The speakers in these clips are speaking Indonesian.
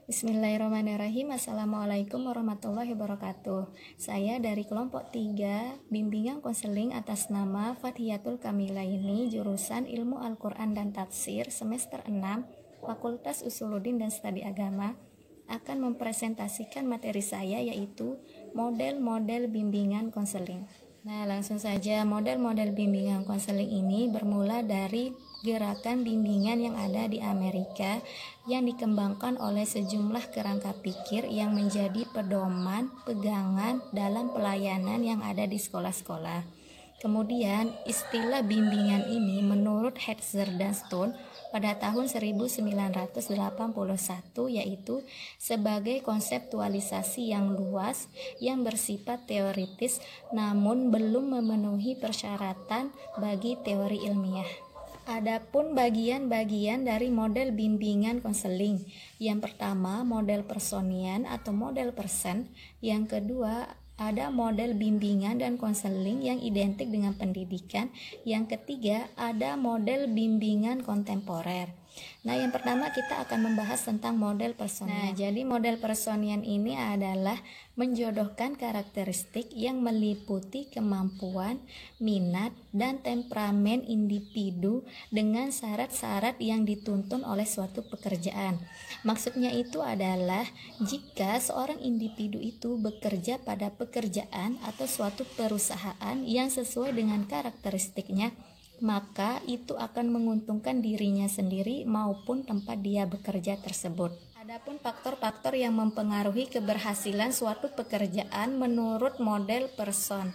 Bismillahirrahmanirrahim. Assalamualaikum warahmatullahi wabarakatuh. Saya dari kelompok 3 bimbingan konseling atas nama Fathiyatul Kamilaini, jurusan Ilmu Al-Quran dan Tafsir, semester 6, Fakultas Usuluddin dan Studi Agama, akan mempresentasikan materi saya, yaitu model-model bimbingan konseling. Nah, langsung saja, model-model bimbingan konseling ini bermula dari gerakan bimbingan yang ada di Amerika yang dikembangkan oleh sejumlah kerangka pikir yang menjadi pedoman pegangan dalam pelayanan yang ada di sekolah-sekolah. Kemudian, istilah bimbingan ini menurut Hetzer dan Stone pada tahun 1981 yaitu sebagai konseptualisasi yang luas yang bersifat teoritis namun belum memenuhi persyaratan bagi teori ilmiah. Adapun bagian-bagian dari model bimbingan konseling, yang pertama model personian atau model person, yang kedua ada model bimbingan dan konseling yang identik dengan pendidikan, yang ketiga ada model bimbingan kontemporer. Nah, yang pertama kita akan membahas tentang model personian. Nah, jadi model personian ini adalah menjodohkan karakteristik yang meliputi kemampuan, minat, dan temperamen individu dengan syarat-syarat yang dituntun oleh suatu pekerjaan. Maksudnya itu adalah jika seorang individu itu bekerja pada pekerjaan atau suatu perusahaan yang sesuai dengan karakteristiknya, maka itu akan menguntungkan dirinya sendiri maupun tempat dia bekerja tersebut. Adapun faktor-faktor yang mempengaruhi keberhasilan suatu pekerjaan menurut model person.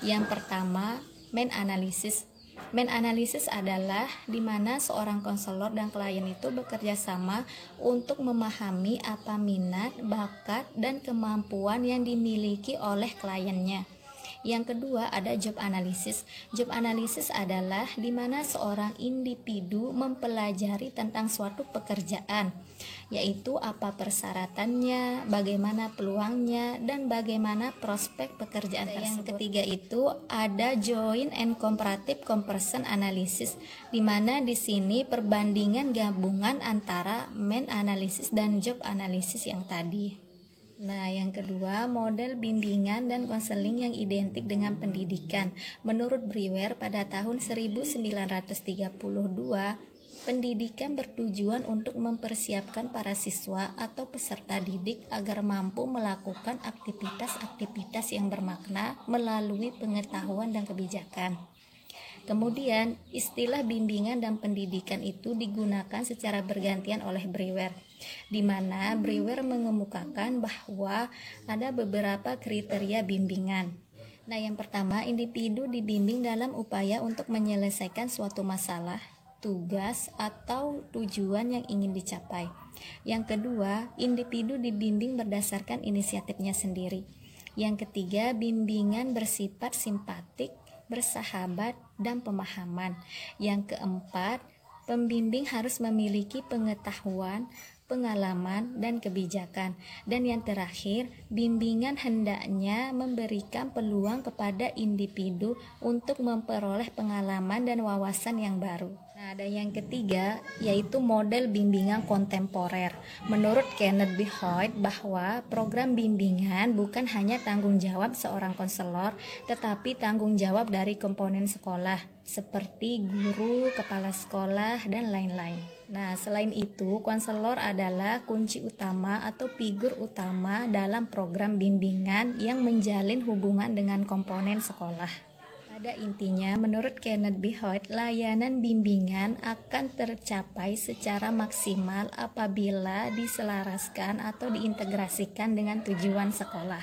Yang pertama, main analysis. Main analysis adalah di mana seorang konselor dan klien itu bekerja sama untuk memahami apa minat, bakat, dan kemampuan yang dimiliki oleh kliennya. Yang kedua ada job analysis. Job analysis adalah di mana seorang individu mempelajari tentang suatu pekerjaan, yaitu apa persyaratannya, bagaimana peluangnya, dan bagaimana prospek pekerjaan tersebut. Yang ketiga itu ada joint and comparative comparison analysis, di mana di sini perbandingan gabungan antara main analysis dan job analysis yang tadi. Nah, yang kedua, model bimbingan dan konseling yang identik dengan pendidikan. Menurut Brewer pada tahun 1932, pendidikan bertujuan untuk mempersiapkan para siswa atau peserta didik agar mampu melakukan aktivitas-aktivitas yang bermakna melalui pengetahuan dan kebijakan. Kemudian, istilah bimbingan dan pendidikan itu digunakan secara bergantian oleh Brewer, di mana Brewer mengemukakan bahwa ada beberapa kriteria bimbingan. Nah, yang pertama, individu dibimbing dalam upaya untuk menyelesaikan suatu masalah, tugas, atau tujuan yang ingin dicapai. Yang kedua, individu dibimbing berdasarkan inisiatifnya sendiri. Yang ketiga, bimbingan bersifat simpatik, bersahabat, dan pemahaman. Yang keempat, pembimbing harus memiliki pengetahuan, pengalaman, dan kebijakan. Dan yang terakhir, bimbingan hendaknya memberikan peluang kepada individu untuk memperoleh pengalaman dan wawasan yang baru. Nah, ada yang ketiga, yaitu model bimbingan kontemporer. Menurut Kenneth B. Hoyt bahwa program bimbingan bukan hanya tanggung jawab seorang konselor, tetapi tanggung jawab dari komponen sekolah, seperti guru, kepala sekolah, dan lain-lain. Nah, selain itu, konselor adalah kunci utama atau figur utama dalam program bimbingan yang menjalin hubungan dengan komponen sekolah. Pada intinya, menurut Kenneth B. Hoyt, layanan bimbingan akan tercapai secara maksimal apabila diselaraskan atau diintegrasikan dengan tujuan sekolah.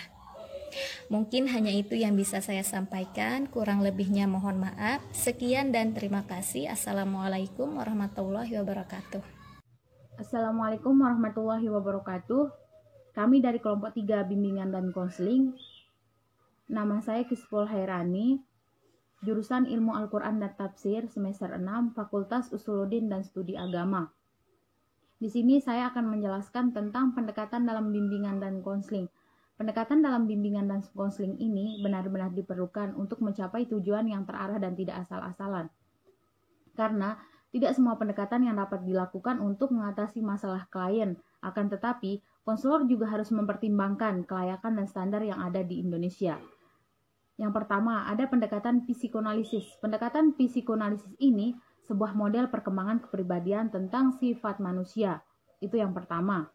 Mungkin hanya itu yang bisa saya sampaikan, kurang lebihnya mohon maaf. Sekian dan terima kasih. Assalamualaikum warahmatullahi wabarakatuh. Assalamualaikum warahmatullahi wabarakatuh. Kami dari kelompok 3 bimbingan dan konseling. Nama saya Kispol Hairani, jurusan Ilmu Al-Quran dan Tafsir, semester 6, Fakultas Usuluddin dan Studi Agama. Di sini saya akan menjelaskan tentang pendekatan dalam bimbingan dan konseling. Pendekatan dalam bimbingan dan konseling ini benar-benar diperlukan untuk mencapai tujuan yang terarah dan tidak asal-asalan. Karena tidak semua pendekatan yang dapat dilakukan untuk mengatasi masalah klien, akan tetapi konselor juga harus mempertimbangkan kelayakan dan standar yang ada di Indonesia. Yang pertama, ada pendekatan psikoanalisis. Pendekatan psikoanalisis ini sebuah model perkembangan kepribadian tentang sifat manusia. Itu yang pertama.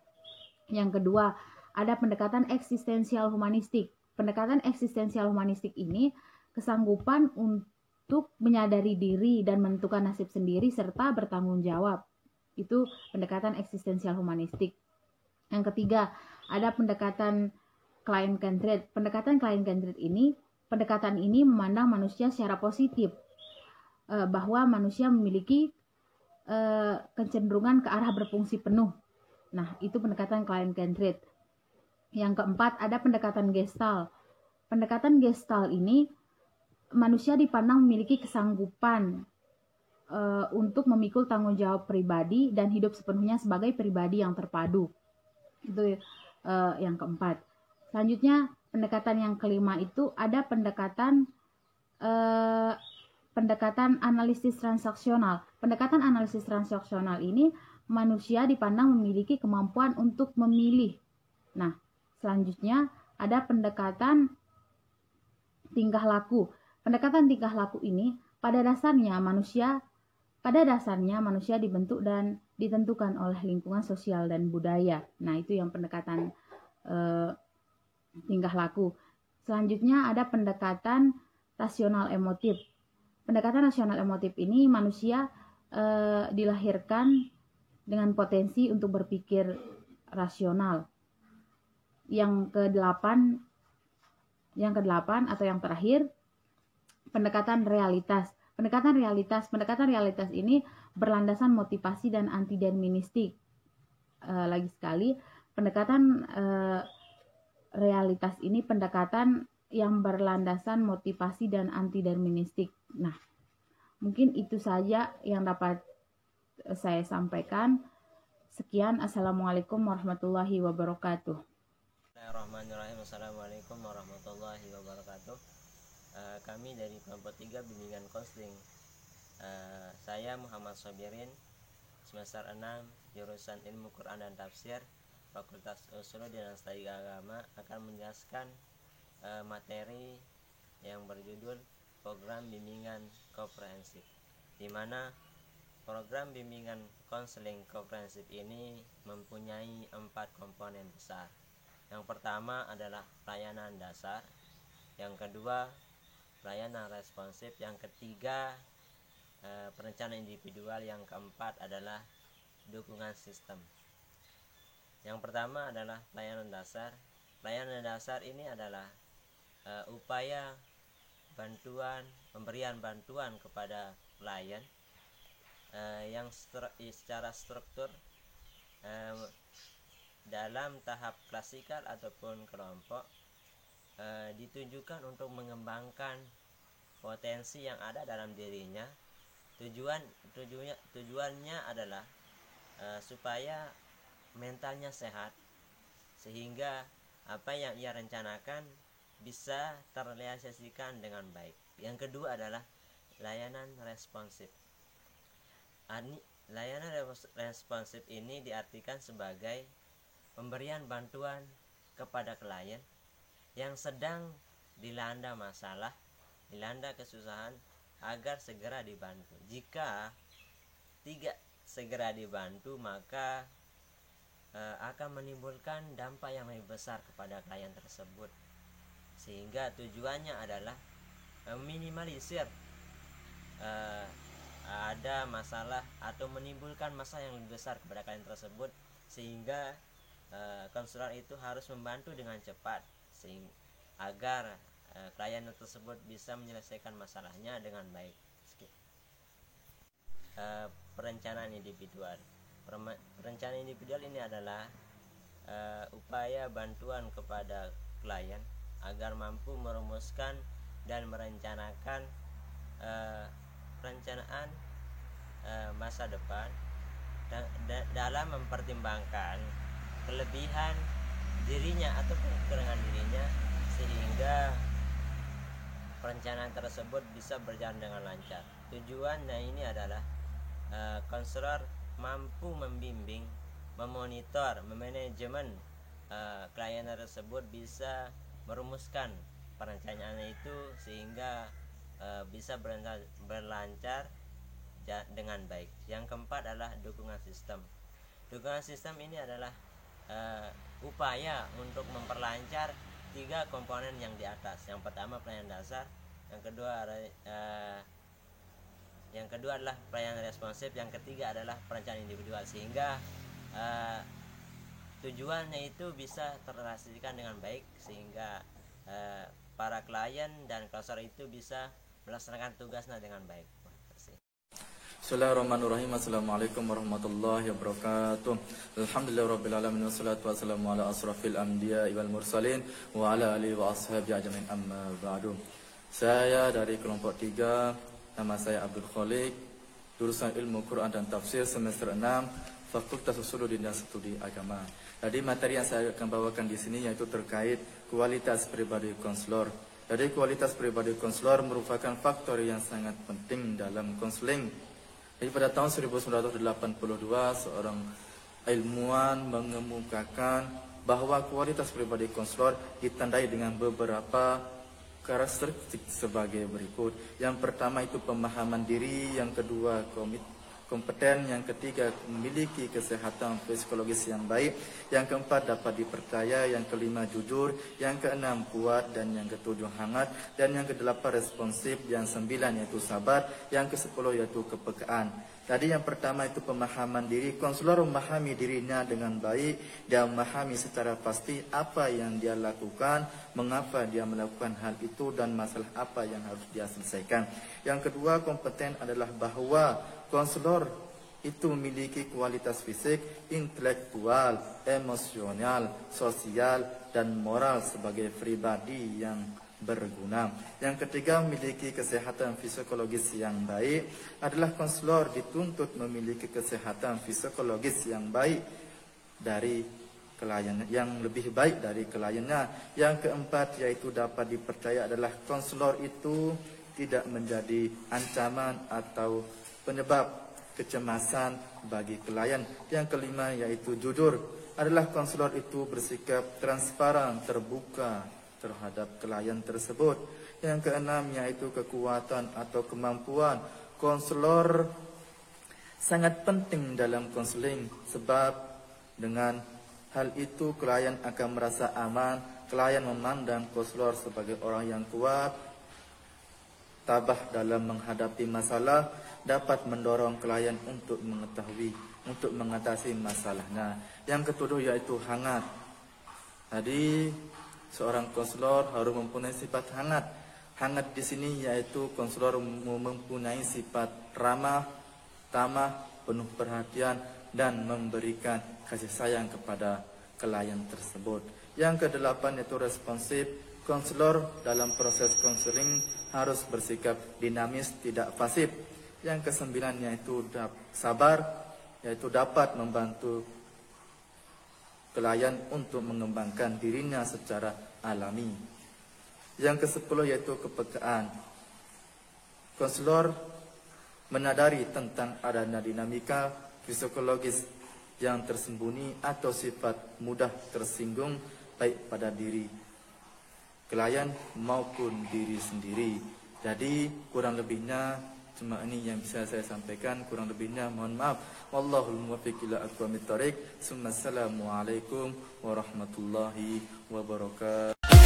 Yang kedua, ada pendekatan eksistensial humanistik. Pendekatan eksistensial humanistik ini kesanggupan untuk menyadari diri dan menentukan nasib sendiri serta bertanggung jawab. Itu pendekatan eksistensial humanistik. Yang ketiga, ada pendekatan client-centered. Pendekatan client-centered ini, pendekatan ini memandang manusia secara positif, bahwa manusia memiliki kecenderungan ke arah berfungsi penuh. Nah, itu pendekatan client-centered. Yang keempat, ada pendekatan Gestalt. Pendekatan Gestalt ini, manusia dipandang memiliki kesanggupan untuk memikul tanggung jawab pribadi dan hidup sepenuhnya sebagai pribadi yang terpadu. Itu yang keempat. Selanjutnya, pendekatan yang kelima itu ada pendekatan analisis transaksional. Pendekatan analisis transaksional ini manusia dipandang memiliki kemampuan untuk memilih. Nah, selanjutnya ada pendekatan tingkah laku. Pendekatan tingkah laku ini pada dasarnya manusia dibentuk dan ditentukan oleh lingkungan sosial dan budaya. Nah, itu yang pendekatan tingkah laku. Selanjutnya ada pendekatan rasional emotif. Pendekatan rasional emotif ini manusia dilahirkan dengan potensi untuk berpikir rasional. Yang kedelapan atau yang terakhir, pendekatan realitas. Pendekatan realitas ini berlandasan motivasi dan antideterministik. Lagi sekali, pendekatan realitas ini pendekatan yang berlandasan motivasi dan antideterministik. Nah, mungkin itu saja yang dapat saya sampaikan. Sekian, Assalamualaikum warahmatullahi wabarakatuh. Bismillahirrahmanirrahim. Assalamualaikum warahmatullahi wabarakatuh. Kami dari kelompok 3 bimbingan konseling. Saya Muhammad Sobirin, semester 6, jurusan Ilmu Quran dan Tafsir, Fakultas Usuluddin dan Studi Agama, akan menjelaskan materi yang berjudul Program Bimbingan Komprehensif, di mana program bimbingan konseling komprehensif ini mempunyai 4 komponen besar. Yang pertama adalah pelayanan dasar, yang kedua pelayanan responsif, yang ketiga perencanaan individual, yang keempat adalah dukungan sistem. Yang pertama adalah pelayanan dasar. Pelayanan dasar ini adalah upaya pemberian bantuan kepada klien yang secara struktur dalam tahap klasikal ataupun kelompok, ditujukan untuk mengembangkan potensi yang ada dalam dirinya. Tujuannya adalah supaya mentalnya sehat, sehingga apa yang ia rencanakan bisa terrealisasikan dengan baik. Yang kedua adalah layanan responsif. Layanan responsif ini diartikan sebagai pemberian bantuan kepada klien yang sedang dilanda masalah, dilanda kesusahan, agar segera dibantu. Jika tidak segera dibantu, maka akan menimbulkan dampak yang lebih besar kepada klien tersebut, sehingga tujuannya adalah meminimalisir ada masalah atau menimbulkan masalah yang lebih besar kepada klien tersebut, sehingga konselor itu harus membantu dengan cepat agar klien tersebut bisa menyelesaikan masalahnya dengan baik. Perencanaan individual. Perencanaan individual ini adalah upaya bantuan kepada klien agar mampu merumuskan dan merencanakan perencanaan masa depan dalam mempertimbangkan kelebihan dirinya ataupun kekurangan dirinya, sehingga perencanaan tersebut bisa berjalan dengan lancar. Tujuannya ini adalah konselor mampu membimbing, memonitor, memanajemen klien tersebut, bisa merumuskan perencanaan itu sehingga bisa berlancar dengan baik. Yang keempat adalah dukungan sistem. Dukungan sistem ini adalah upaya untuk memperlancar 3 komponen yang di atas. Yang pertama pelayanan dasar, yang kedua adalah pelayanan responsif, yang ketiga adalah perencanaan individual, sehingga tujuannya itu bisa terrealisasikan dengan baik, sehingga para klien dan konselor itu bisa melaksanakan tugasnya dengan baik. Bismillahirrahmanirrahim. Assalamualaikum warahmatullahi wabarakatuh. Alhamdulillahirabbil alamin wassalatu wassalamu ala asrafil anbiya'i wal mursalin wa ala alihi wa ashabihi ajmain, amma ba'du. Saya dari kelompok 3, nama saya Abdul Khaliq, jurusan Ilmu Quran dan Tafsir semester 6, Fakultas Usuluddin dan Studi Agama. Jadi materi yang saya akan bawakan di sini yaitu terkait kualitas pribadi konselor. Jadi kualitas pribadi konselor merupakan faktor yang sangat penting dalam konseling. Jadi pada tahun 1982 seorang ilmuwan mengemukakan bahwa kualitas pribadi konselor ditandai dengan beberapa karakteristik sebagai berikut. Yang pertama itu pemahaman diri, yang kedua kompeten, yang ketiga memiliki kesehatan psikologis yang baik, yang keempat dapat dipercaya, yang kelima jujur, yang keenam kuat, dan yang ketujuh hangat, dan yang kedelapan responsif, yang sembilan yaitu sabar, yang kesepuluh yaitu kepekaan. Tadi yang pertama itu pemahaman diri. Konselor memahami dirinya dengan baik, dia memahami secara pasti apa yang dia lakukan, mengapa dia melakukan hal itu, dan masalah apa yang harus dia selesaikan. Yang kedua kompeten adalah bahwa konselor itu memiliki kualitas fisik, intelektual, emosional, sosial, dan moral sebagai pribadi yang berguna. Yang ketiga memiliki kesehatan psikologis yang baik. Adalah konselor dituntut memiliki kesehatan psikologis yang baik dari klien, yang lebih baik dari kliennya. Yang keempat yaitu dapat dipercaya, adalah konselor itu tidak menjadi ancaman atau penyebab kecemasan bagi klien. Yang kelima yaitu jujur. Adalah konselor itu bersikap transparan, terbuka terhadap klien tersebut. Yang keenam yaitu kekuatan atau kemampuan. Konselor sangat penting dalam konseling, sebab dengan hal itu klien akan merasa aman. Klien memandang konselor sebagai orang yang kuat, tabah dalam menghadapi masalah, dapat mendorong klien untuk mengetahui, untuk mengatasi masalahnya. Yang ketujuh yaitu hangat. Tadi seorang konselor harus mempunyai sifat hangat. Hangat di sini yaitu konselor mempunyai sifat ramah, tamah, penuh perhatian, dan memberikan kasih sayang kepada klien tersebut. Yang kedelapan yaitu responsif. Konselor dalam proses konseling harus bersikap dinamis, tidak pasif. Yang kesembilan yaitu sabar, yaitu dapat membantu klien untuk mengembangkan dirinya secara alami. Yang kesepuluh yaitu kepekaan. Konselor menyadari tentang adanya dinamika psikologis yang tersembunyi atau sifat mudah tersinggung baik pada diri klien maupun diri sendiri. Jadi kurang lebihnya cuma ini yang bisa saya sampaikan, kurang lebihnya mohon maaf. Wallahul muwaffiq ila aqwamit thoriq. Assalamualaikum warahmatullahi wabarakatuh.